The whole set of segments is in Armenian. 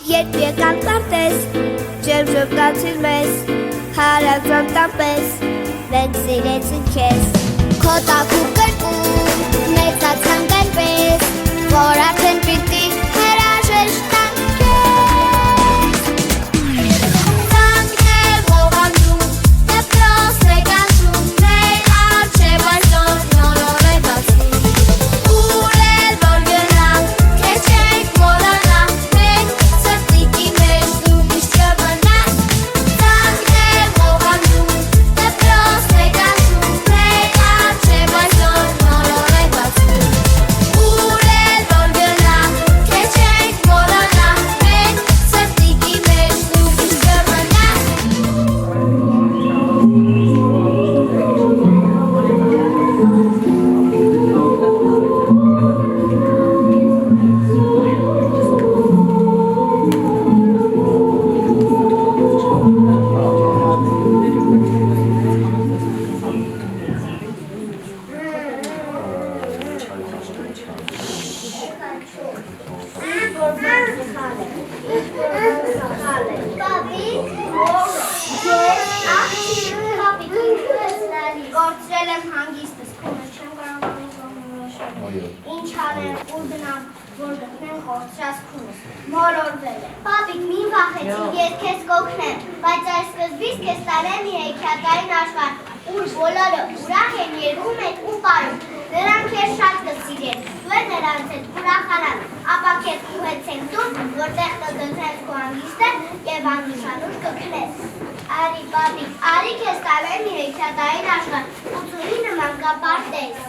Երբ եկան տարտես, ջերմ ժպտացիր մեզ, հարազատ տապես, մենք սիրեցին քեզ։ Քո տաքու կրկում, մեծացանք այնպես, որ արդեն պիտի հրաժեշտ տանք քեզ։ Ծանքներ ողանում, դպրոցներ կանչում, մեր առջև այսօր նոր օր է բացվում։ Ուր էլ որ գնանք, քեզ չենք մոռանա, մենք սրտիկի մեջ դու միշտ կմնաս։ Ծանքներ ողանում, դպրոցներ կանչում, մեր առջև այսօր նոր օր է բացվում։ Ուր էլ որ գնանք, քեզ չենք մոռանա, մենք սրտիկի մեջ դու միշտ կմնաս։ Գործրել եմ հանգիստս, քունս չեմ կարողանում ինչ անեմ, ուր գնամ, որ գտնեմ գործրած քունս, մոլորվել եմ։ Պապիկ, մին վախեցին, ես քեզ կօգնեմ, բայց այս սկզբից քեզ տարեմ մի հեքիաթային աշխարհ, ուր բոլորը ուրախ են, երգում են ու պարում, նրանք քեզ շատ կսիրեն, դու էլ նրանց հետ ուրախանան, ապա քեզ ուղեցենք տուն, որտեղ կգտնես քո հանգիստը և աննշանուր կքնես։ Արի, պապիկ, արի քեզ տարեմ մի հեքիաթային աշխարհ, 89 մանկապարտեզ։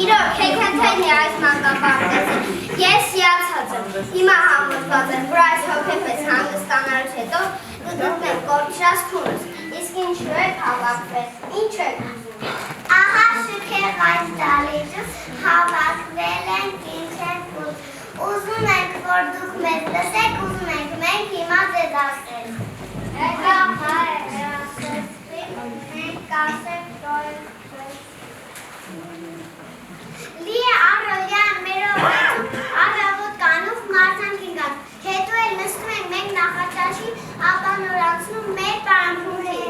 Իրոք, հեքիաթային է այս մանկապարտեզը, ես հիացած եմ, հիմա համոզված եմ, որ այս հոգեպես հանգստանալուց հետո կգտնեմ կորչրած քունս, իսկ ինչու եք հավաքվել, ինչ եք ուզում։ Ահա շքեղ այս դալիճը հավաքվել ենք, ինչ ենք ուզում ենք, որ դուք մեզ լսեք, ուզում ենք մենք հիմա ձեզ ասել։ Եկա մենք ասենք Լի է առօրյան մեր օրեցում, առավոտ կանուվ մարդանք ինգան, հետո էլ նստում ենք մենք նախաճաշի, ապա նորանցնում մեր պարամփունքի։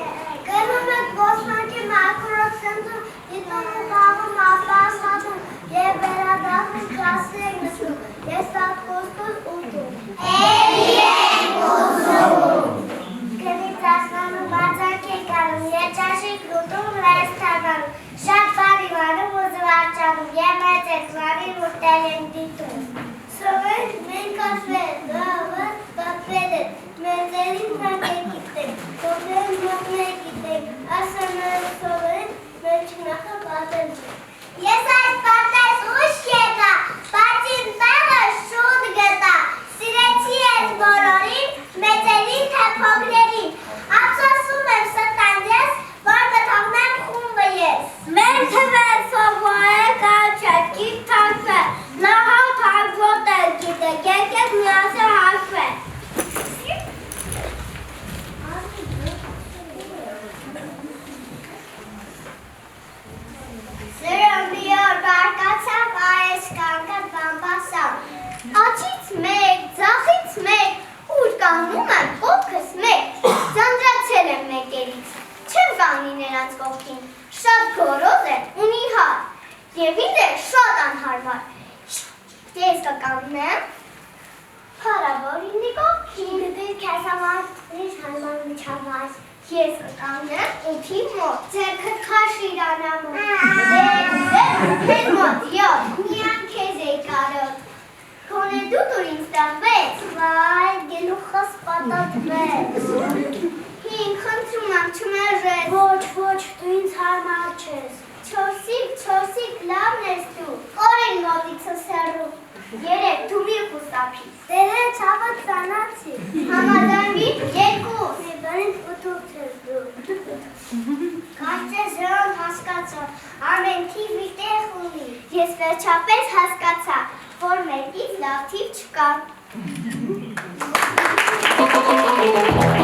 Գնում ենք բոսնակի մաքրոց սնձում, դիտում ու բաղում ապասատում, և վերադախում կլասի ենք նստում, ես սատ խոստուր ուտում։ Էլի ենք ուզում։ Գնից ասնանում բարձանք ենք անում, երջաշիկ լուտում Zari talentitul. Soven menkasve dava papede. Mezelin nakekite. Soven maknekite. Asana soven mechnaha patel. Yes, I patel ushketa. Patin tava shud geta. Sireti es bolorin. Mezelin tapoglerin. Apsasum em satandes. Varda tavnem khumbayes. Mertebe sovae kalchat git takve. Naha parvotel gide. Gekek niyase harfe. Sırım diyor barkatsam ayes kankat bambasam. Açit mek, zahit mek. Urganumem okes mek. Zandratsel mekerit. Չեմ կանգնի նրանց կողքին, շատ գոռոզ է ու նիհար, և ինձ է շատ անհարմար, ես կկանգնեմ, փառավոր ինձի կողքին, դու քեզ համար ինձ հարմար միջավայր, ես կկանգնեմ ութի մոտ, ձեռքդ քաշ իրանամոտ, քեզ մոտ, յոթ, միան քեզ էի կարոտ, քոնե դու դուր ինձ տաղվեց, վայ, գելուխս պատատվեց, Հին խնդրում եմ չմերժես, ոչ, դու ինձ հարմար չես, չորսիկ լավն ես դու, օրեն մոտիցս հեռու, երեկ դու մի խուստապի, դերը չավատ ծանացի, համադանվի երկուս, բրինդ ուտուց ես դու, կարծես ժողն հասկացա, ամեն թիվ մի տեղ ունի, ես վերջապես հասկացա, որ մեկից լավ թիվ չկա, Baby,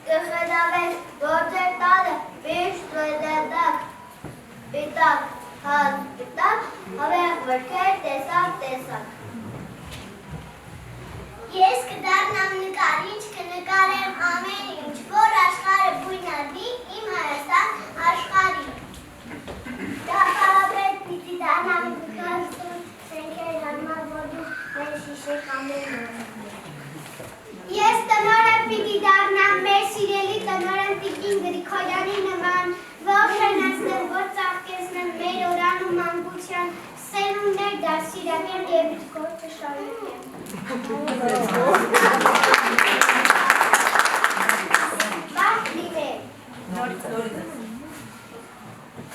կխելավեք, որ ձեր տանը վիշտ վետետակ, պիտակ, հատ պիտակ, հավեղ վրքեր տեսակ։ Ես կդառնամ նկարիչ, կնկարեմ ամեն ինչ, որ աշխարհը բույնարվի, իմ Հայաստան աշխարհի։ Ճարտարապետ պիտի դառնամ նկարիչ, շենքեր հարմար, որ դու մեր շիշեք ամեն օր։ Ես տնօրեն պիտի դառնամ մեր սիրելի տնօրեն Տիկին Գրիգորյանի նման, ողջունեմ, որ ծաղկեցնեմ մեր օրան ու մանկության սերունդներ դասիրեմ եւ գործը շարունակեմ։ Բարդ լինել։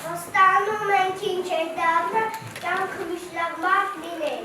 Ոստանում ենք ինչ է դառնա, կյանքը միշտ լավ բարդ լինել։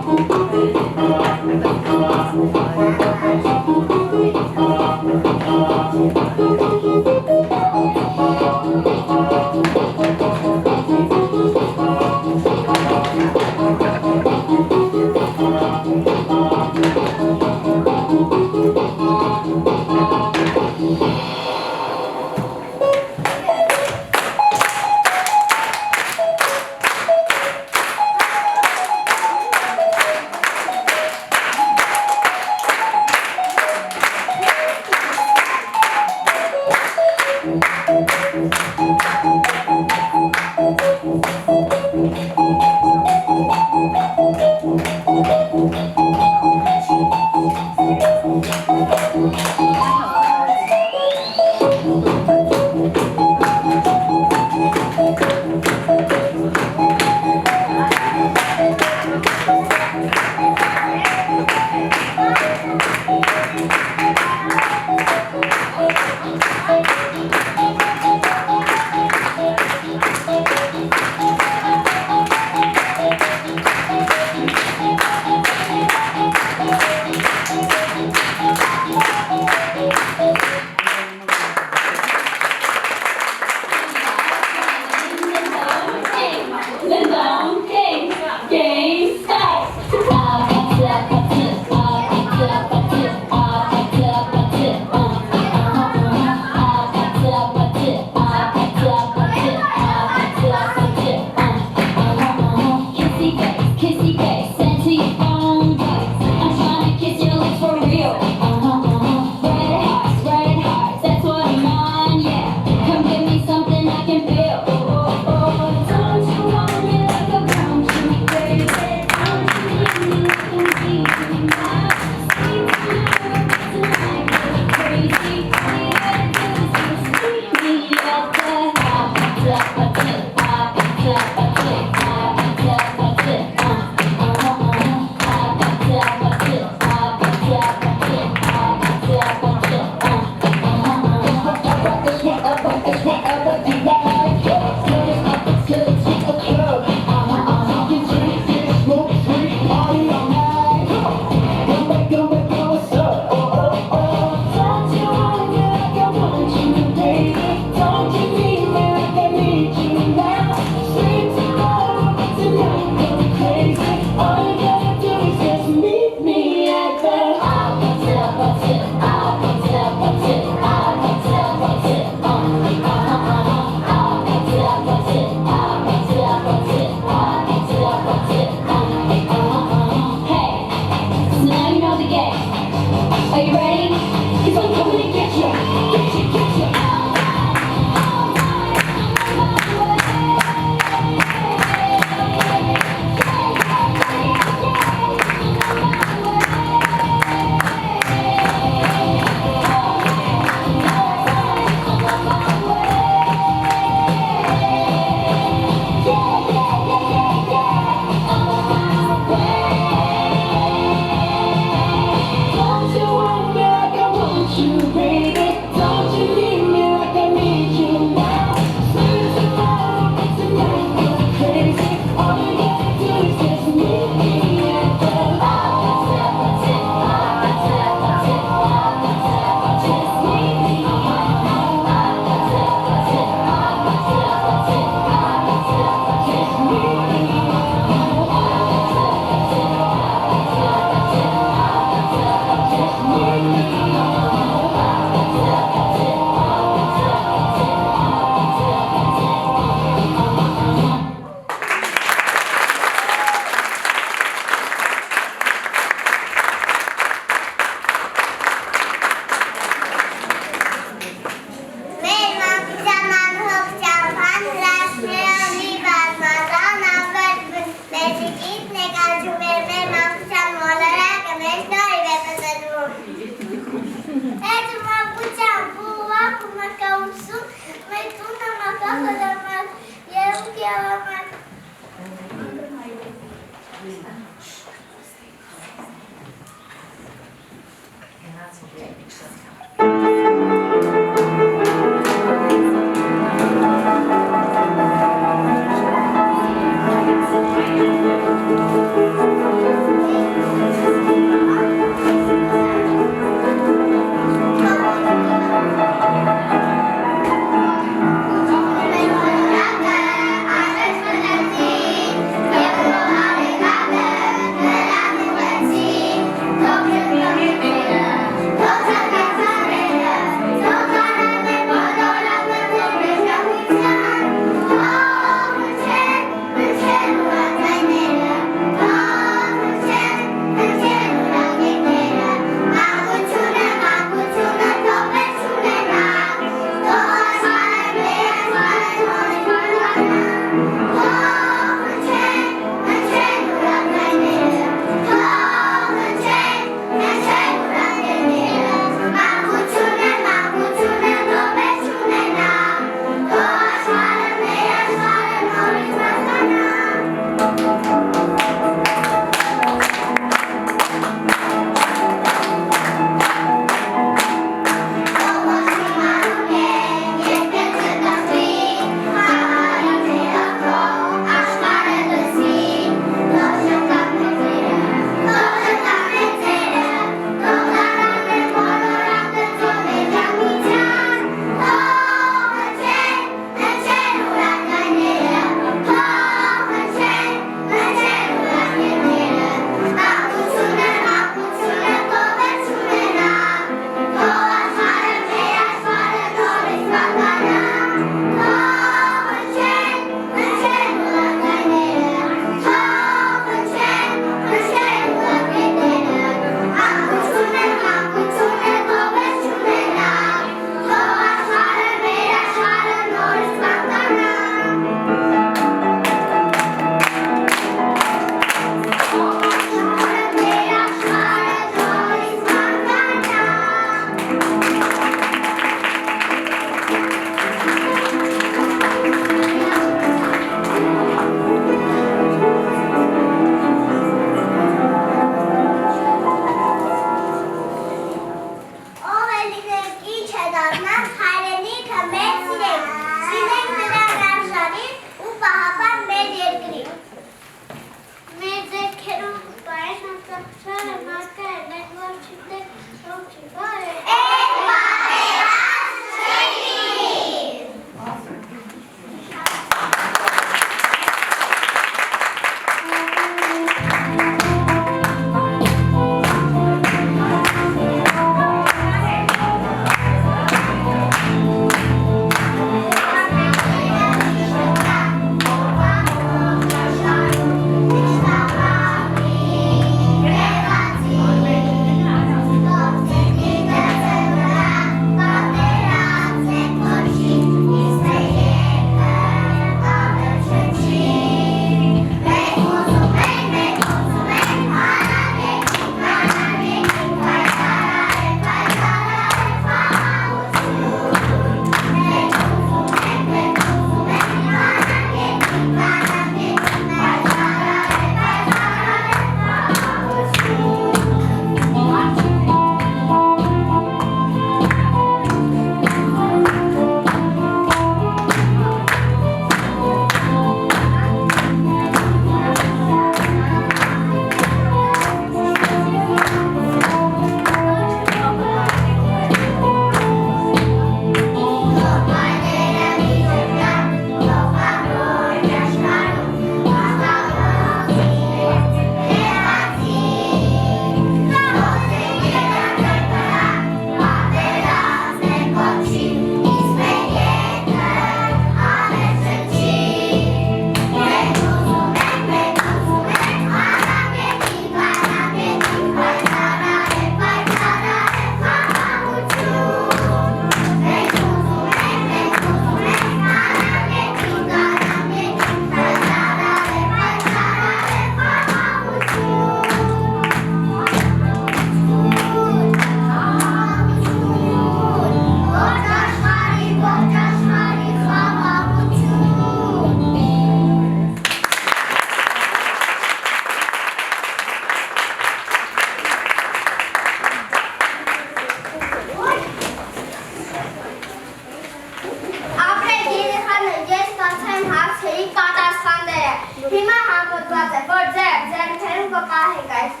համոզված է, որ ձեր ձեռքերում կպահեք այս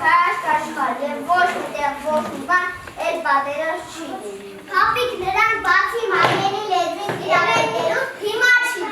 հրաշք աշխարհ և ոչ մի տեղ ոչ մի բան այդ պատերազմ չի լինի։ Պապիկ նրան բացի մաների լեզվին դիալեկտերուց հիմա չի։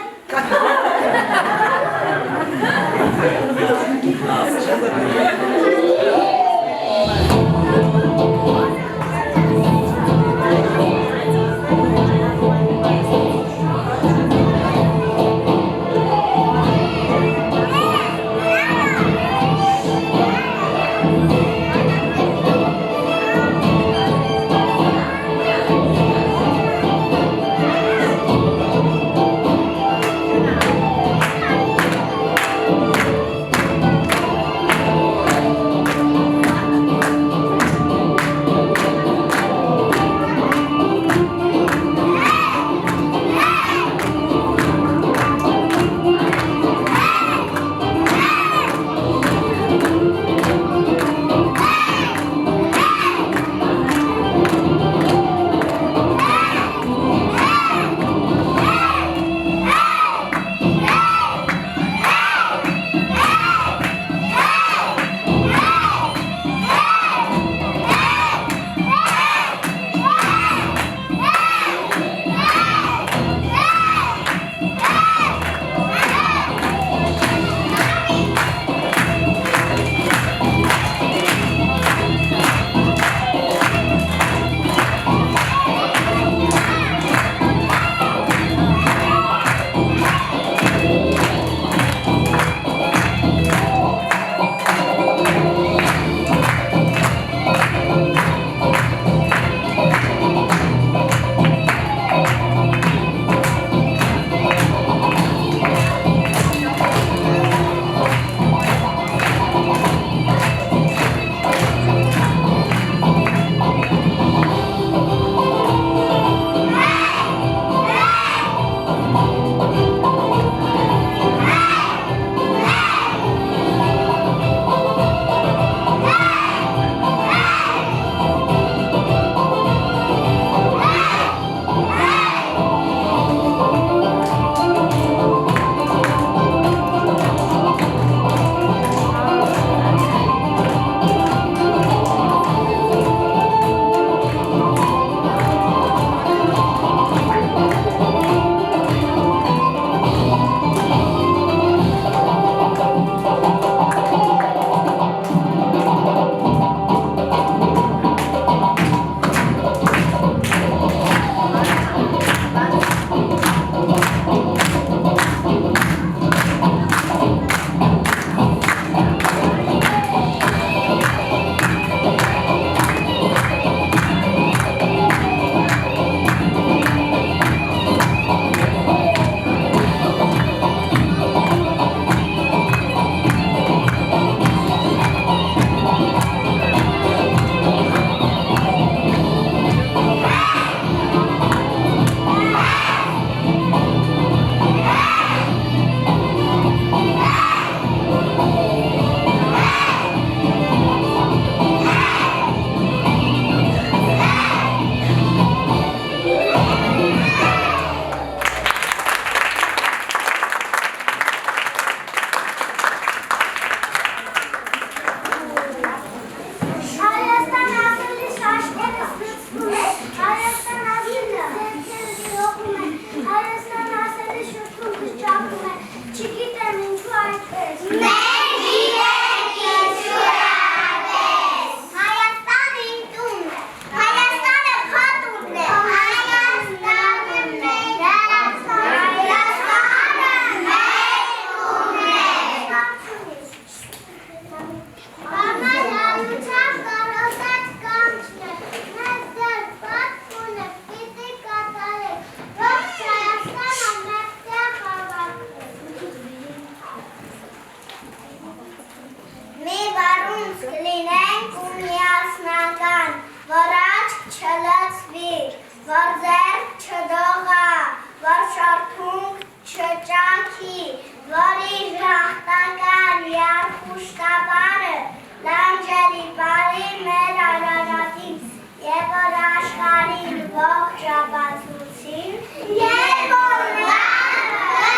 Եվ որ նա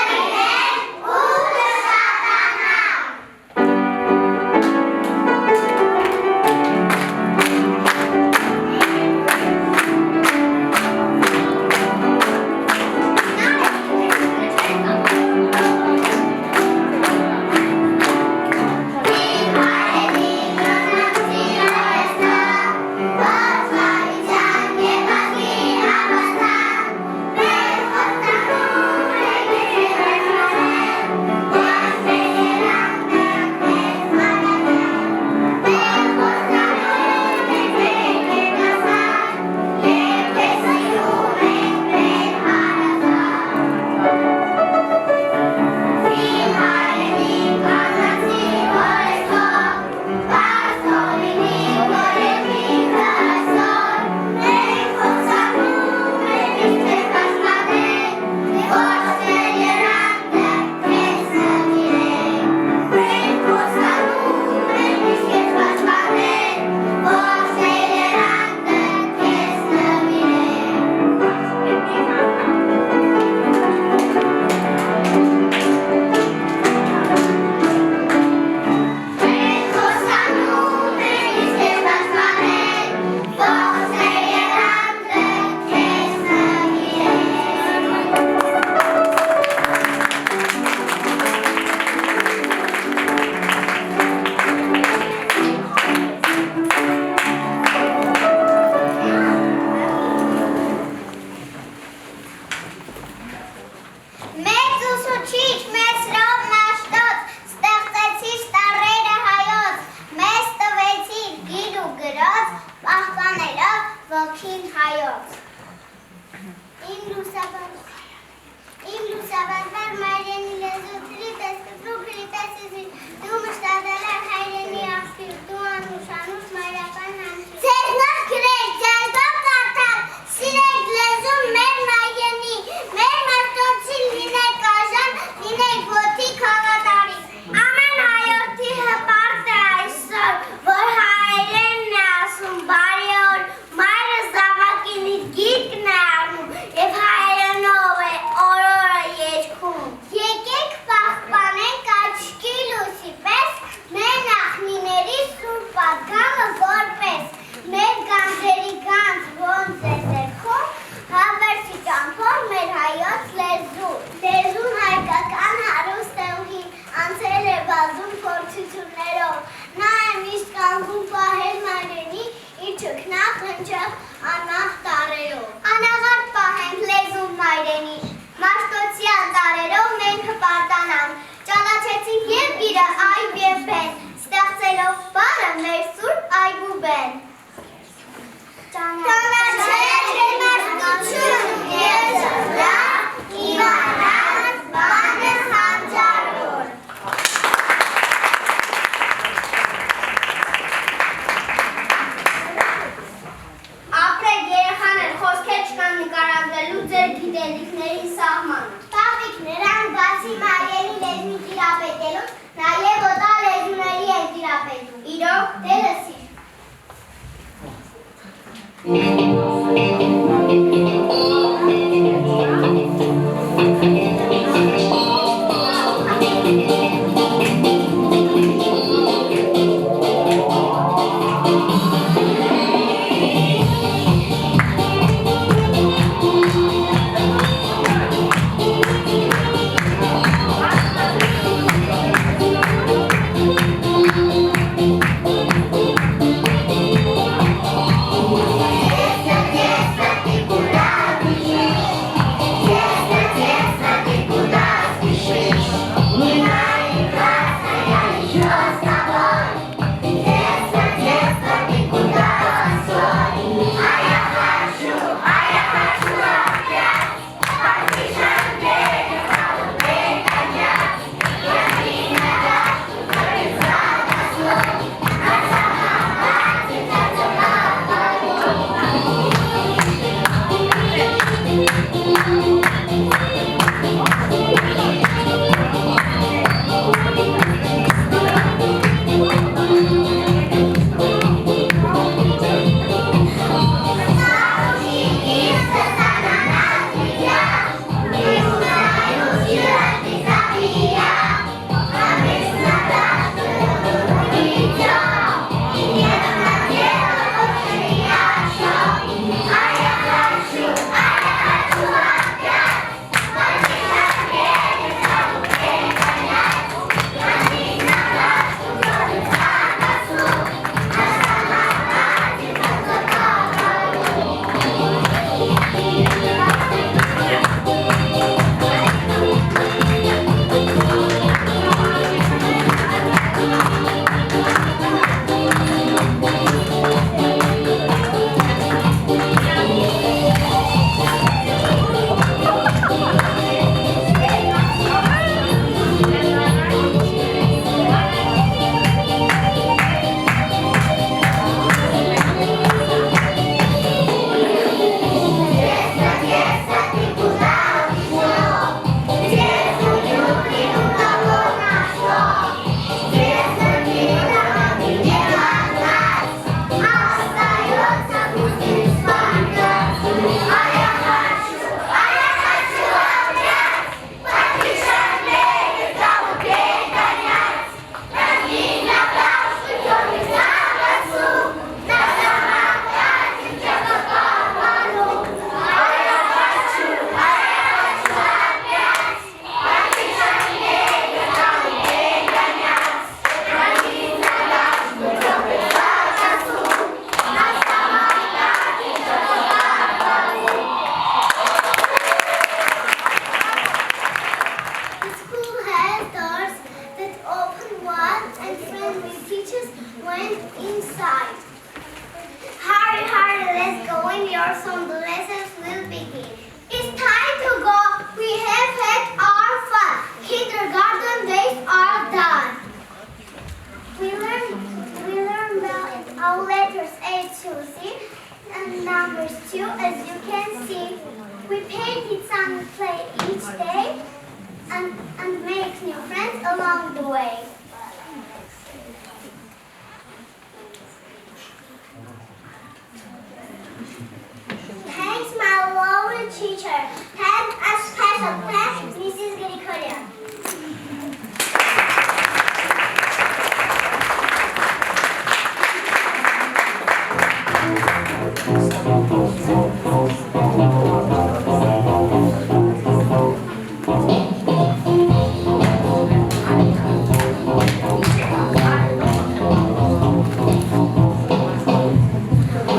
կրինեն ու կշատանան նախընջեղ անահ տարերով։ Անաղարտ պահենք լեզուն մայրենի, մաշտոցյալ տարերով մենք հպարտանանք, ճանաչեցինք և իրը այբ և բեն, ստեղծելով բարը մեր սուրբ այգուբեն։ Ճանաչել իմաստություն և զրդա, իմանալ բանը հանճարոր։ Ապրեք երեխաներ, խոսքեր չկան նկարագրելու ձեր գիտելիքների սահմանը։ Պապիկ, նրանք բացի մայրենի լեզվի տիրապետելու, նաև օտար լեզուների են տիրապետում։ Իրոք, դե լսիր։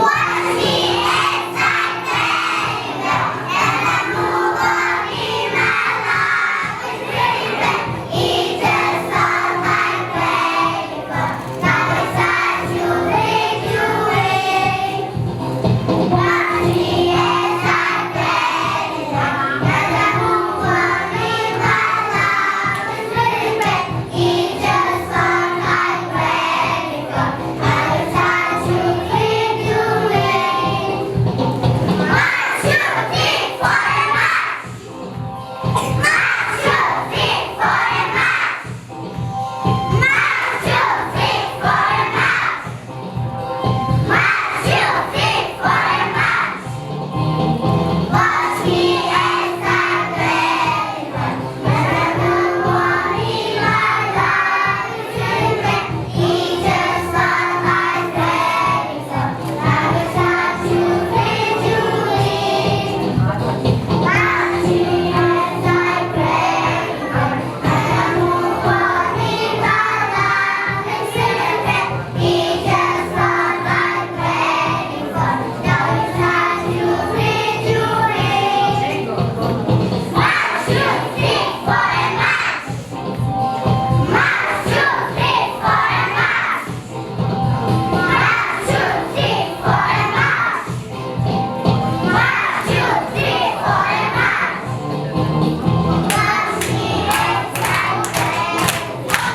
What?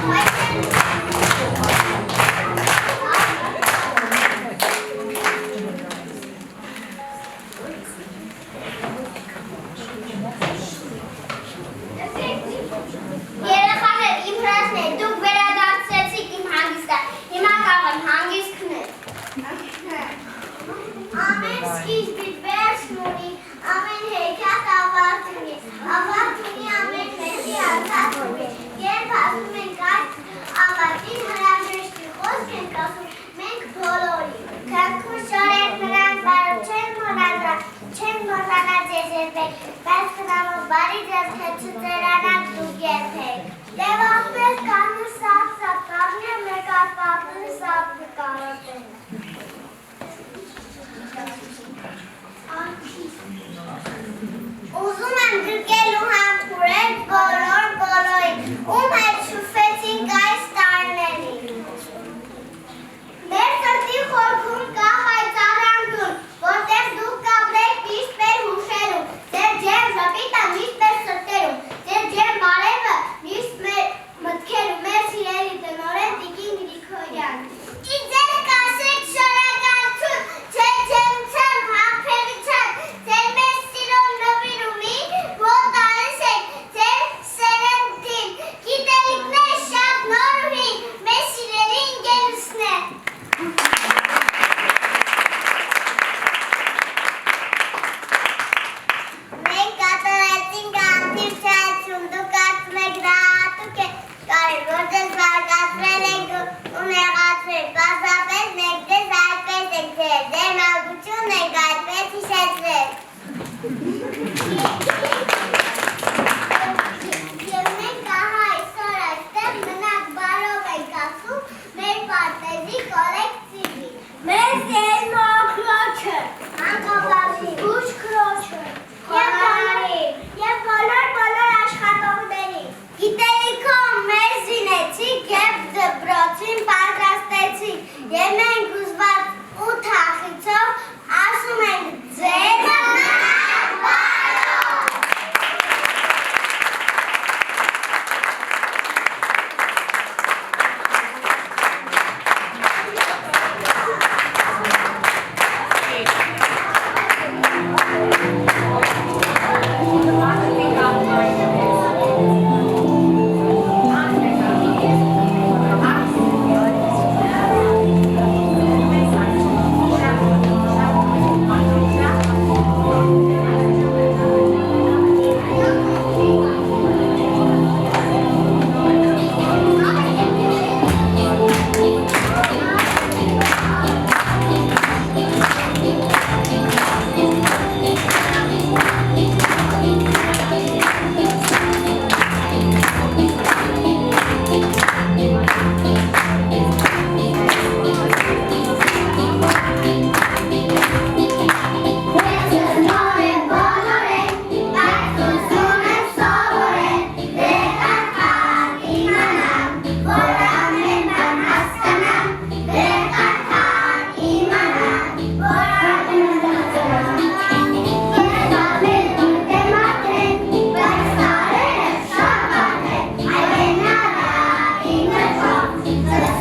Let's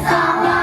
go.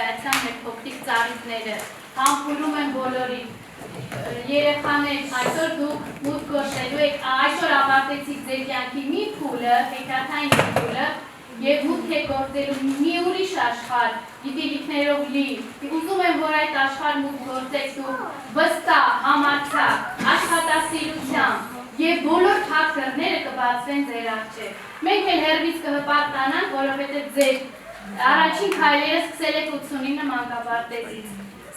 ներկայացան մեր փոքրիկ ծառիկները, համբուրում են բոլորին, երեխաներ, այսօր դուք մուտք գործելու եք, այսօր ավարտեցիք ձեր կյանքի մի փուլը, հեքիաթային փուլը, և մուտք եք գործելու մի ուրիշ աշխարհ, գիտելիքներով լի, ուզում եմ, որ այդ աշխարհ մուտք գործեք դուք վստահ, համարձակ, աշխատասիրությամբ, և բոլոր թաքնները կբացվեն ձեր առջև։ Մենք էլ հեռվից կհպարտանանք, որովհետև ձեր առաջին քայլերը սկսել եք 89 մանկապարտեզից։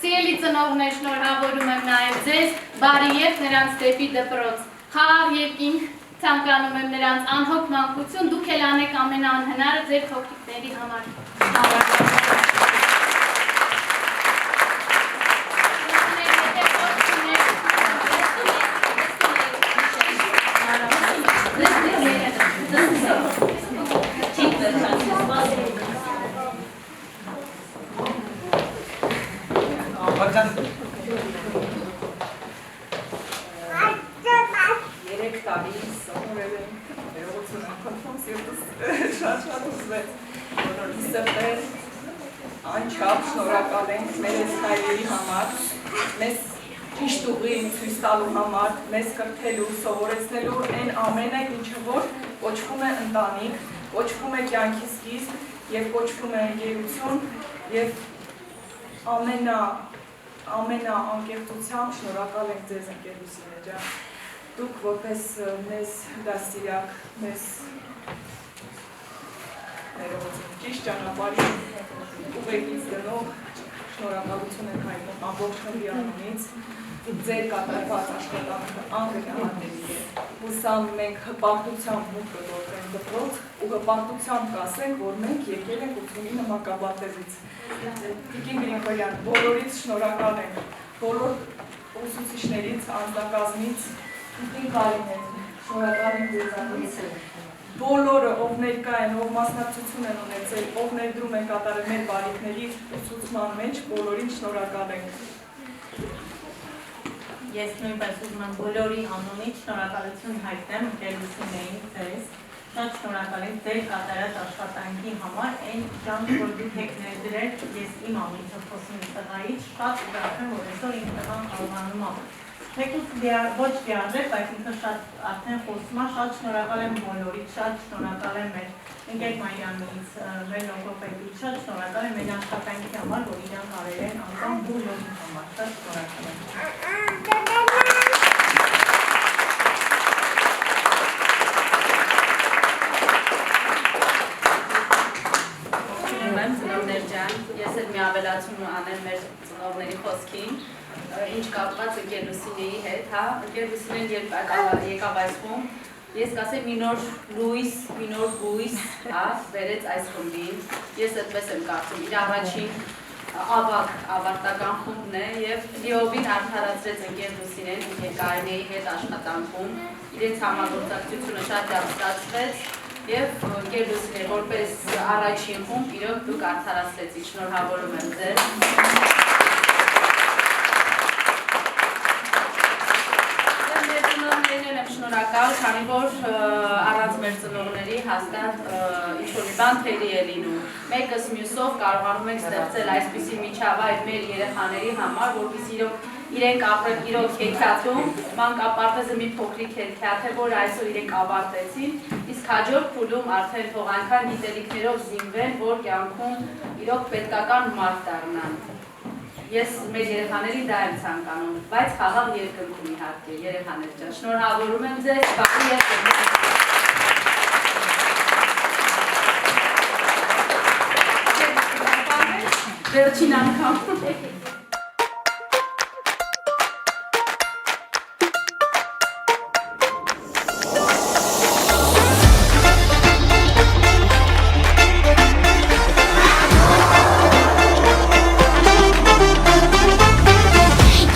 Սիրելի ծնողներ, շնորհավորում եմ նաև ձեզ, բարի երթ նրանց դեպի դպրոց, խաղաղ երկինք ցանկանում եմ նրանց, անհոգ մանկություն, դուք էլ անեք ամենաանհնարը ձեր փոքրիկների համար։ Երեք տարի սովորել եմ, ներողություն եմ խնդրում, սիրտս շատ ուզվեց, բոլորի սրտեր, անչափ շնորհակալ ենք մեր այս հայրերի համար, մեզ ճիշտ ուղին ցույց տալու համար, մեզ կրթելու, սովորեցնելու այն ամենը, ինչը որ կոչվում է ընտանիք, կոչվում է կյանքի սկիզբ և կոչվում է ընկերություն և ամենաանկեղծությամբ շնորհակալ ենք ձեզ ընկերուսինը ջան։ Դուք որպես մեզ դաստիարակ, մեզ ճիշտ ճանապարհի ուղեկից դնող շնորհակալություն ենք հայտնում ամբողջ խմբի անունից։ Ձեր կատարված աշխատանքը անվերահատելի է։ Հուսամ մենք հպարտությամբ մուտք կգործենք դպրոց ու հպարտությամբ կասենք, որ մենք եկել ենք 89 մանկապարտեզից։ Տիկին Գրիգորյան, բոլորից շնորհակալ ենք, բոլոր ուսուցիչներից, անձնակազմից, Տիկին Կարինեն, շնորհակալ ենք ձեզանից, բոլորը, ով ներկա են, ով մասնակցություն են ունեցել, ով ներդրում են կատարել մեր բարիքների ուսուցման մեջ, բոլորին շնորհակալ ենք։ Ես նույնպես ուզում եմ բոլորի անունից շնորհակալություն հայտնեմ ընկերություններին ձեզ, շատ շնորհակալ եմ ձեր կատարած աշխատանքի համար, այն ջանք, որ դուք եք ներդրել, ես իմ անունից խոսում եմ տղայից, շատ ուրախ եմ, որ այսօր իմ տղան կարողանում է թեկուզ ոչ դիարժեք, բայց ինքը շատ արդեն խոսում է, շատ շնորհակալ եմ բոլորից, շատ շնորհակալ եմ մեր ընկեր Մարիամից, մեր լոգոպեդից, շատ շնորհակալ եմ մեր աշխատանքի համար, որ իրանք արել են անգամ բոլորի համար, շատ շնորհակալ եմ։ Ծնողներ ջան, ես էլ մի ավելացում անեմ մեր ծնողների խոսքին, ինչ կապված ընկեր Լուսինեի հետ, հա, ընկեր Լուսինեն երբ եկավ այս խումբ, ես կասեմ մի նոր լույս, հա, բերեց այս խմբին, ես այդպես եմ կարծում, իր առաջին ավագ ավարտական խումբն է և լիովին արդարացրեց ընկեր Լուսինեն, ընկեր Կարինեի հետ աշխատանքում, իրենց համագործակցությունը շատ դարձրացվեց և ընկեր Լուսինե, որպես առաջին խումբ, իրոք դուք արդարացրեցիք, շնորհավորում եմ ձեզ։ Մեր ծնողներին եմ շնորհակալ, քանի որ առանց մեր ծնողների հաստատ ինչ-որ մի բան թերի է լինում։ Մեկս մյուսով կարողանում ենք ստեղծել այսպիսի միջավայր մեր երեխաների համար, որպեսզի իրենք ապրեն իրոք հեքիաթում, մանկապարտեզը մի փոքրիկ հեքիաթ է, որ այսօր իրենք ավարտեցին, իսկ հաջորդ փուլում արդեն թող այնքան գիտելիքներով զինվեն, որ կյանքում իրոք պետքական մարդ դառնան։ Ես մեր երեխաների դա եմ ցանկանում, բայց խաղաղ երկնքում իհարկե, երեխաներ ջան, շնորհավորում եմ ձեզ, բարի երթ։ Վերջին անգամ։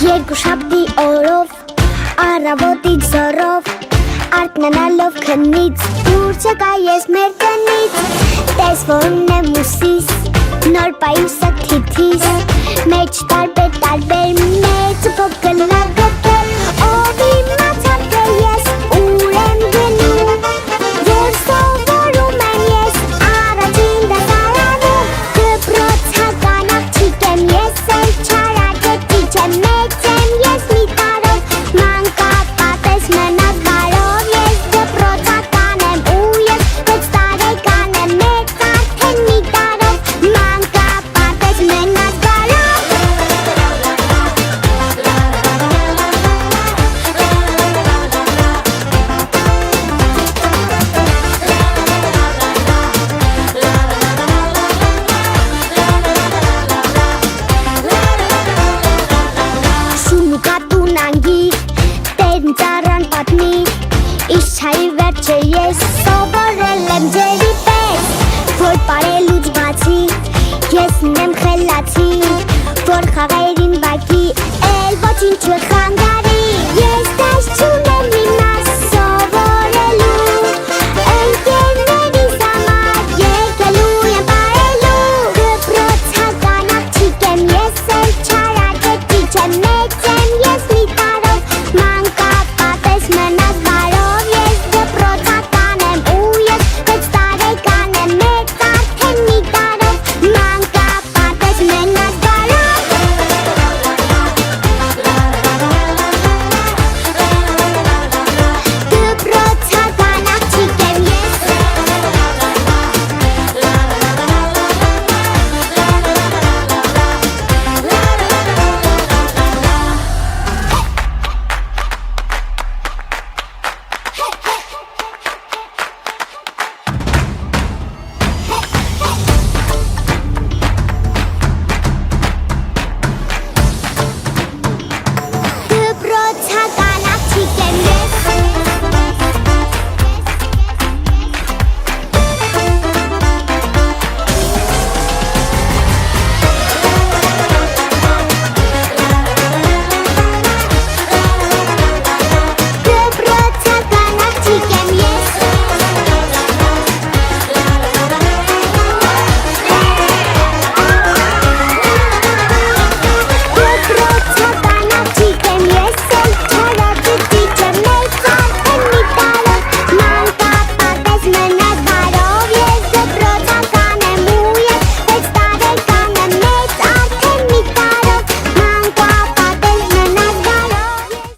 Երկուշաբթի օրով, առավոտից զոռով, արթնանալով քնից, դուրս եկա ես մեր տնից, տես որն եմ ուսիս, նոր պայուսը թիթիս, մեջ տարբեր մեծ ու փոքր լագոտել, ով իմացավ թե ես ուր եմ գնում, որ սովորում եմ ես առաջին դասարանում, դպրոց հականավչիկ ես սովորել եմ ջերի պես, որ պարելուց բացի ես ունեմ խելացի, որ խաղերին բակի էլ ոչինչ չխա